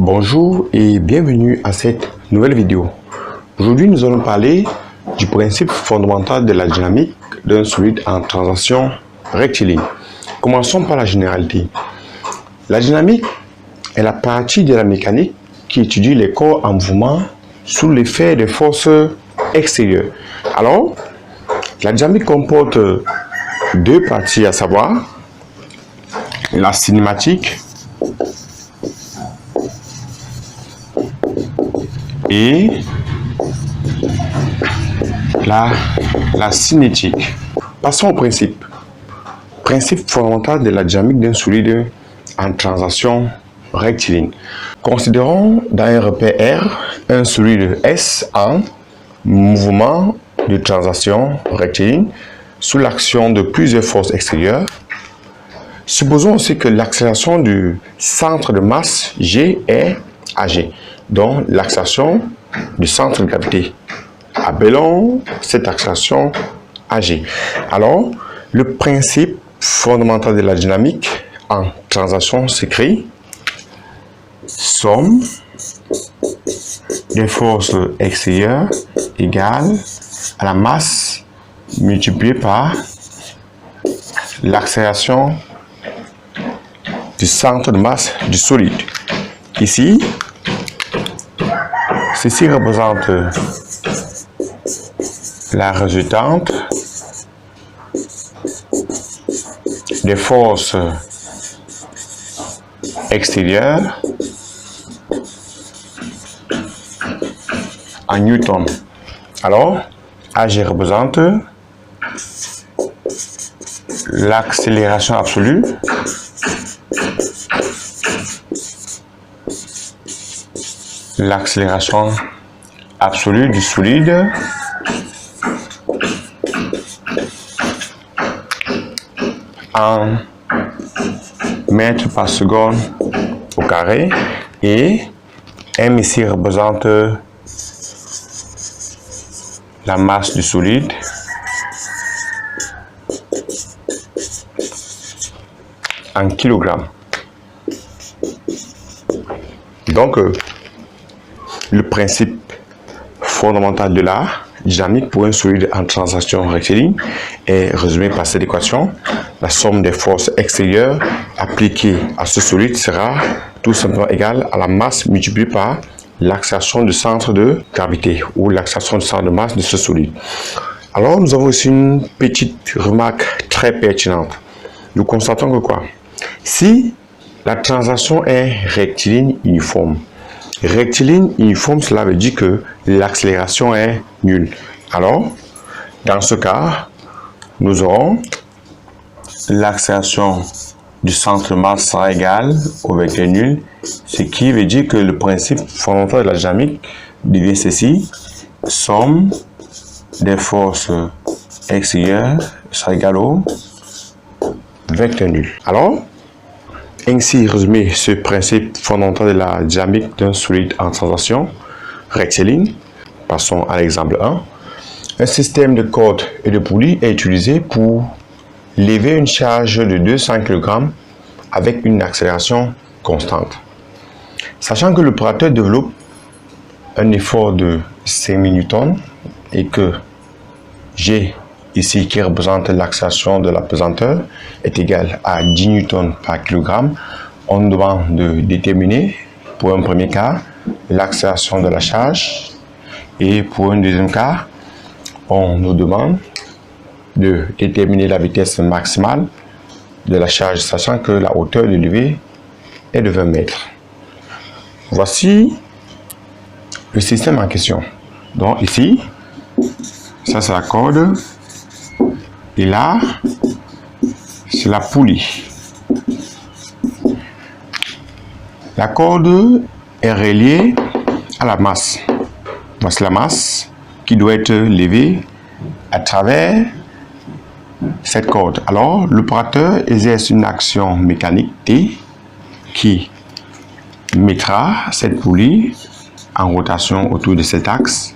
Bonjour et bienvenue à cette nouvelle vidéo. Aujourd'hui, nous allons parler du principe fondamental de la dynamique d'un solide en translation rectiligne. Commençons par la généralité. La dynamique est la partie de la mécanique qui étudie les corps en mouvement sous l'effet des forces extérieures. Alors, la dynamique comporte deux parties, à savoir la cinématique et la cinétique. Passons au principe. Principe fondamental de la dynamique d'un solide en translation rectiligne. Considérons dans un repère R un solide S en mouvement de translation rectiligne sous l'action de plusieurs forces extérieures. Supposons aussi que l'accélération du centre de masse G est AG, dont l'accélération du centre de gravité. Appelons cette accélération AG. Alors, le principe fondamental de la dynamique en translation s'écrit somme des forces extérieures égale à la masse multipliée par l'accélération du centre de masse du solide. Ici, ceci représente la résultante des forces extérieures en newton. Alors, AG représente l'accélération absolue du solide en mètres par seconde au carré, et M ici représente la masse du solide en kilogrammes. Donc, le principe fondamental de la dynamique pour un solide en translation rectiligne est résumé par cette équation. La somme des forces extérieures appliquées à ce solide sera tout simplement égale à la masse multipliée par l'accélération du centre de gravité ou l'accélération du centre de masse de ce solide. Alors, nous avons aussi une petite remarque très pertinente. Nous constatons que quoi? Si la translation est rectiligne uniforme, cela veut dire que l'accélération est nulle. Alors, dans ce cas, nous aurons l'accélération du centre de masse sera égale au vecteur nul, ce qui veut dire que le principe fondamental de la dynamique devient ceci: somme des forces extérieures sera égale au vecteur nul. Alors, ainsi résumé ce principe fondamental de la dynamique d'un solide en translation rectiligne. Passons à l'exemple 1. Un système de cordes et de poulies est utilisé pour lever une charge de 200 kg avec une accélération constante. Sachant que l'opérateur développe un effort de 5000 Newton et que G ici, qui représente l'accélération de la pesanteur, est égal à 10 newtons par kilogramme, on nous demande de déterminer, pour un premier cas, l'accélération de la charge, et pour un deuxième cas, on nous demande de déterminer la vitesse maximale de la charge, sachant que la hauteur de levée est de 20 mètres. Voici le système en question. Donc ici, ça c'est la corde. Et là, c'est la poulie. La corde est reliée à la masse. Voici la masse qui doit être levée à travers cette corde. Alors, l'opérateur exerce une action mécanique T qui mettra cette poulie en rotation autour de cet axe.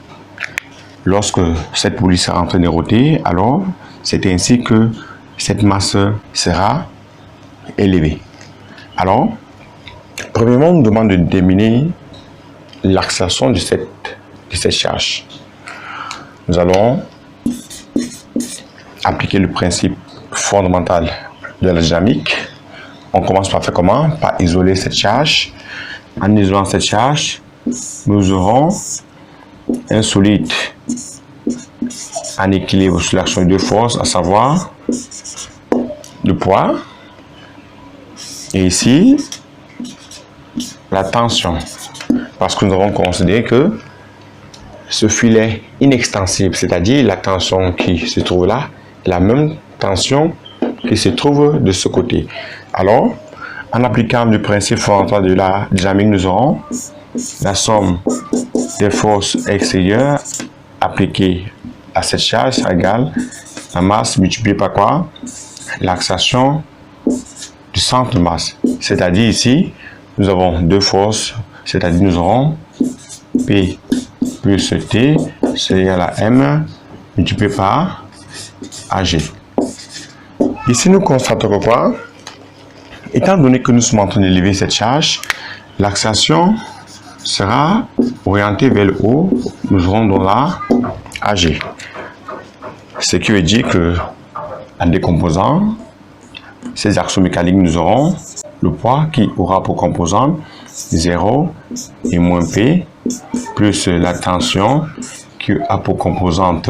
Lorsque cette poulie sera en train de roter, alors c'est ainsi que cette masse sera élevée. Alors, Premièrement, on nous demande de déterminer l'accélération de cette charge. Nous allons appliquer le principe fondamental de la dynamique. On commence par faire comment? Par isoler cette charge. En isolant cette charge, nous aurons un solide en équilibre sur l'action de deux forces, à savoir le poids et ici la tension, parce que nous avons considéré que ce filet inextensible, c'est-à-dire la tension qui se trouve là, est la même tension qui se trouve de ce côté. Alors, en appliquant le principe fondamental de la dynamique, nous aurons la somme des forces extérieures appliquées à cette charge égale la masse multipliée par quoi? L'accélération du centre de masse. C'est-à-dire ici, nous avons deux forces, c'est-à-dire nous aurons P plus T, c'est égal à M multiplié par AG. Ici, nous constatons que quoi? Étant donné que nous sommes en train d'élever cette charge, l'accélération sera orientée vers le haut. Nous aurons donc là AG. Ce qui veut dire que en décomposant ces axes mécaniques, nous aurons le poids qui aura pour composante 0 et moins P, plus la tension qui a pour composante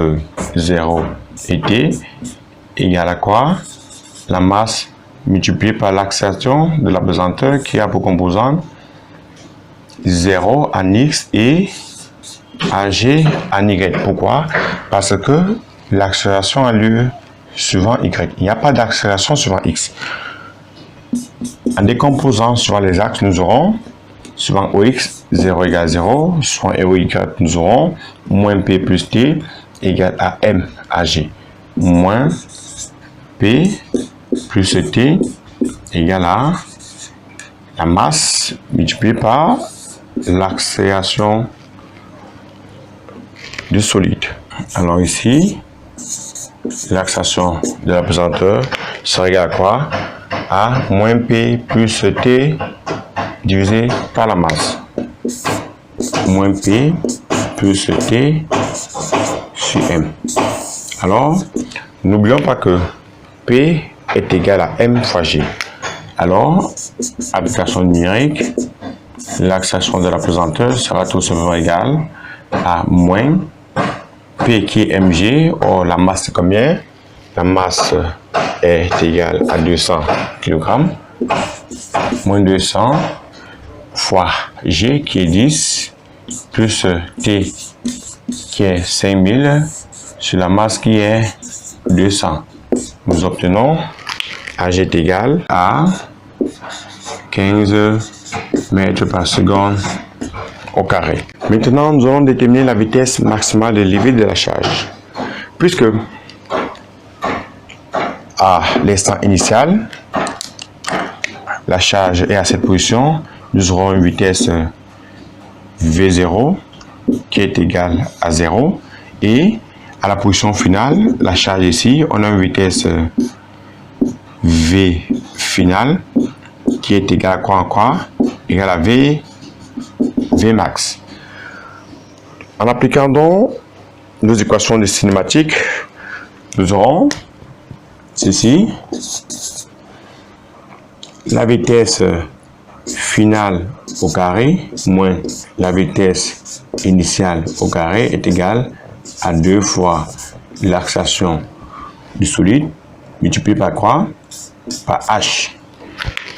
0 et T, égale à quoi? La masse multipliée par l'accélération de la pesanteur qui a pour composante 0 en X et AG en Y. Pourquoi? Parce que l'accélération a lieu suivant Y. Il n'y a pas d'accélération suivant X. En décomposant suivant les axes, nous aurons suivant OX 0 égale 0, suivant OY nous aurons moins P plus T égale à M AG, moins P plus T égale à la masse multipliée par l'accélération du solide. Alors ici, l'accélération de la pesanteur sera égale à quoi? À moins P plus T divisé par la masse. Moins P plus T sur M. Alors, n'oublions pas que P est égal à M fois G. Alors, application numérique, l'accélération de la pesanteur sera tout simplement égale à moins P qui est mg. Or, la masse c'est combien? La masse est égale à 200 kg. Moins 200 fois G qui est 10 plus T qui est 5000 sur la masse qui est 200. Nous obtenons AG est égal à 15 mètres par seconde au carré. Maintenant, nous allons déterminer la vitesse maximale de levée de la charge. Puisque à l'instant initial, la charge est à cette position, nous aurons une vitesse V0 qui est égale à 0. Et à la position finale, la charge ici, on a une vitesse V finale qui est égale à quoi en quoi? Égale à V max. En appliquant donc nos équations de cinématique, nous aurons ceci, la vitesse finale au carré moins la vitesse initiale au carré est égale à 2 fois l'accélération du solide multiplié par quoi? Par H.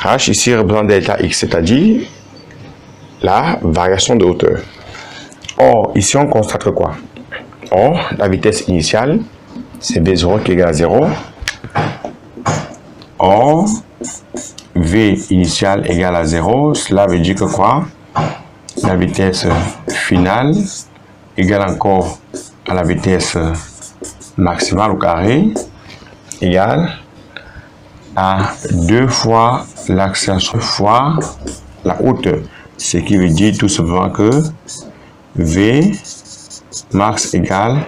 H ici représente delta X, c'est-à-dire la variation de hauteur. Or, ici on constate quoi? Or, la vitesse initiale, c'est V0 qui est égal à 0. Or, V initial égale à 0, cela veut dire que quoi? La vitesse finale égale encore à la vitesse maximale au carré égale à 2 fois l'accélération fois la hauteur. Ce qui veut dire tout simplement que V max égale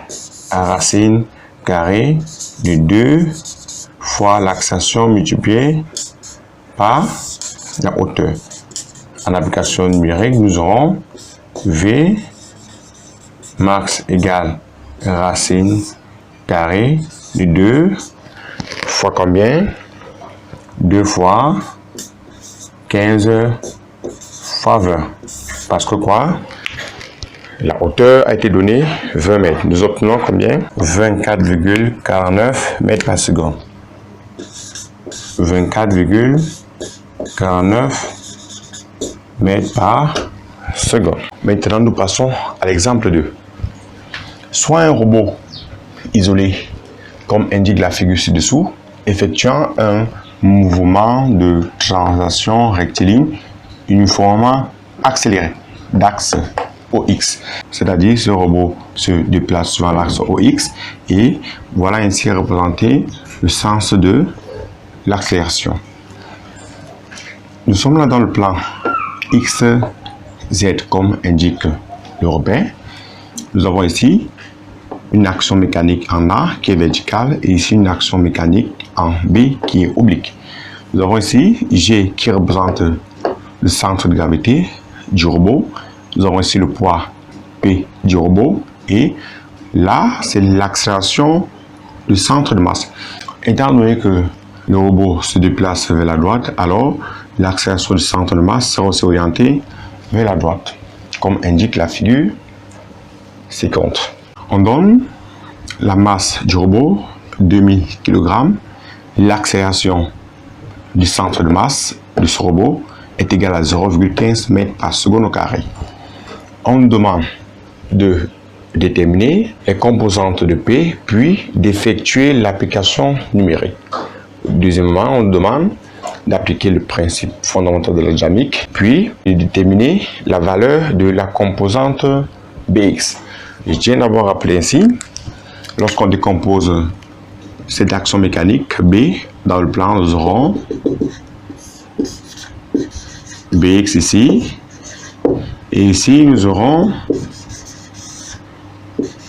à racine carrée de 2 fois l'accélération multipliée par la hauteur. en application numérique, nous aurons V max égale racine carrée de 2 fois combien? 2 fois 15 fois 20. Parce que quoi? La hauteur a été donnée 20 mètres. Nous obtenons combien? 24,49 mètres par seconde. 24,49 mètres par seconde. Maintenant, nous passons à l'exemple 2. Soit un robot isolé, comme indique la figure ci-dessous, effectuant un mouvement de translation rectiligne uniformément accéléré d'axe OX. C'est-à-dire, ce robot se déplace sur l'axe OX et voilà ainsi représenté le sens de l'accélération. Nous sommes là dans le plan XZ comme indique le repère. Nous avons ici une action mécanique en A qui est verticale et ici une action mécanique en B qui est oblique. Nous avons ici G qui représente le centre de gravité du robot. Nous avons ici le poids P du robot et là c'est l'accélération du centre de masse. Étant donné que le robot se déplace vers la droite, alors l'accélération du centre de masse sera aussi orientée vers la droite, comme indique la figure ci-contre. On donne la masse du robot, 2000 kg. L'accélération du centre de masse de ce robot est égale à 0,15 mètres par seconde au carré. On nous demande de déterminer les composantes de P, puis d'effectuer l'application numérique. Deuxièmement, on nous demande d'appliquer le principe fondamental de la dynamique, puis de déterminer la valeur de la composante Bx. Je tiens d'abord à rappeler ainsi, lorsqu'on décompose cette action mécanique B, dans le plan, nous aurons Bx ici, et ici nous aurons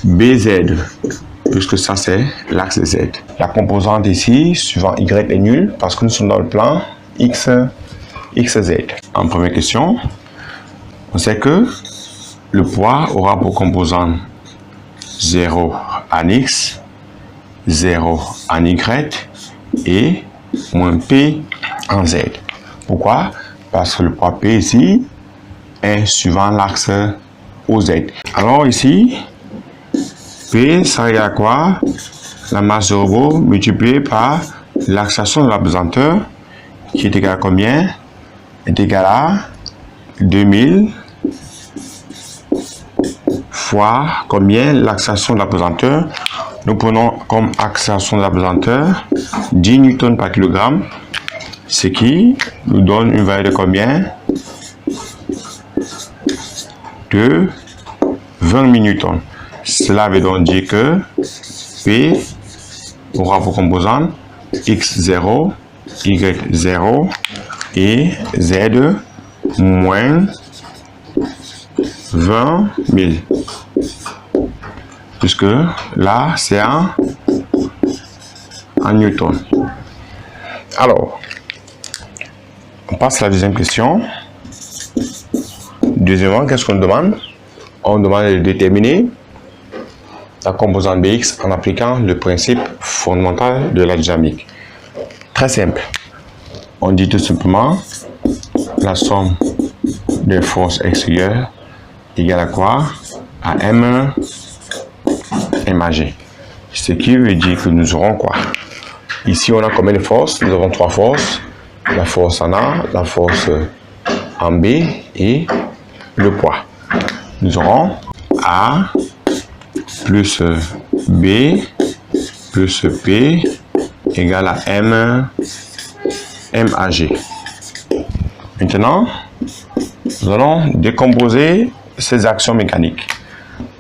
BZ, puisque ça c'est l'axe Z. La composante ici, suivant Y est nulle, parce que nous sommes dans le plan XZ. En première question, on sait que le poids aura pour composante 0 en X, 0 en Y et moins P en Z. Pourquoi? Parce que le poids P ici est suivant l'axe OZ. Alors ici, P, ça égale à quoi? La masse du robot multipliée par l'accélération de la pesanteur, qui est égale à combien? Est égale à 2000 fois combien? L'accélération de la pesanteur. Nous prenons comme accélération de la pesanteur 10 newtons par kilogramme, ce qui nous donne une valeur de combien? De 20 newtons. Cela veut donc dire que P aura pour composante X0, Y0 et Z moins 20 000. Puisque là, c'est en newton. Alors, on passe à la deuxième question. Deuxièmement, qu'est-ce qu'on demande? On demande de déterminer la composante Bx en appliquant le principe fondamental de la dynamique. Très simple. On dit tout simplement la somme des forces extérieures égale à quoi? À M1, MAG. Ce qui veut dire que nous aurons quoi? Ici, on a combien de forces? Nous avons 3 forces. La force en A, la force en B et le poids. Nous aurons A plus B plus P égale à M MAG. Maintenant, nous allons décomposer ces actions mécaniques.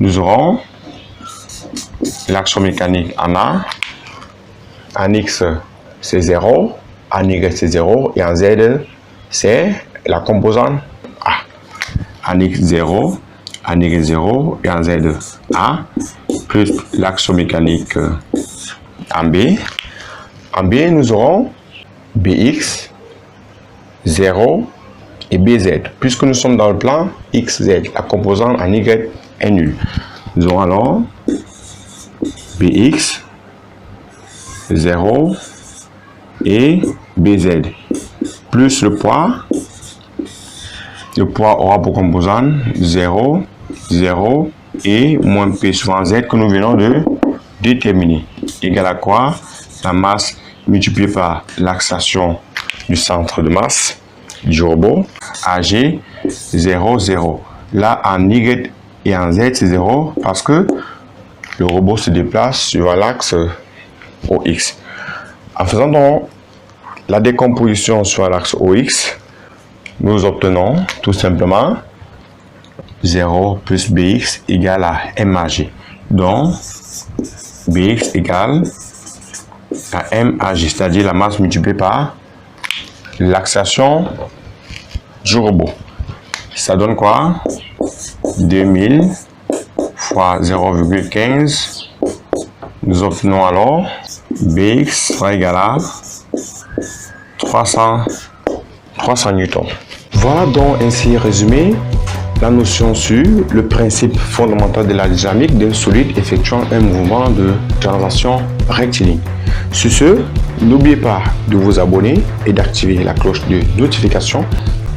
Nous aurons l'action mécanique en A, en X c'est 0, en Y c'est 0 et en Z c'est la composante A. En X 0, en Y 0 et en Z A, plus l'action mécanique en B. En B, nous aurons Bx 0 et BZ. Puisque nous sommes dans le plan XZ, la composante en Y est nulle. Nous aurons alors BX, 0 et BZ. Plus le poids. Le poids aura pour composante 0, 0 et moins P souvent Z que nous venons de déterminer. Égal à quoi? La masse multipliée par l'accélération du centre de masse du robot, AG 0, 0. Là, en Y et en Z, c'est 0 parce que le robot se déplace sur l'axe OX. En faisant donc la décomposition sur l'axe OX, nous obtenons tout simplement 0 plus BX égale à MAG. Donc, BX égale à MAG, c'est-à-dire la masse multipliée par l'accélération du robot. Ça donne quoi? 2000 fois 0,15. Nous obtenons alors BX sera égal à 300 newtons. Voilà donc ainsi résumé la notion sur le principe fondamental de la dynamique d'un solide effectuant un mouvement de translation rectiligne. Sur ce, n'oubliez pas de vous abonner et d'activer la cloche de notification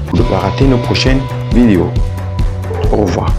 pour ne pas rater nos prochaines vidéos. Au revoir.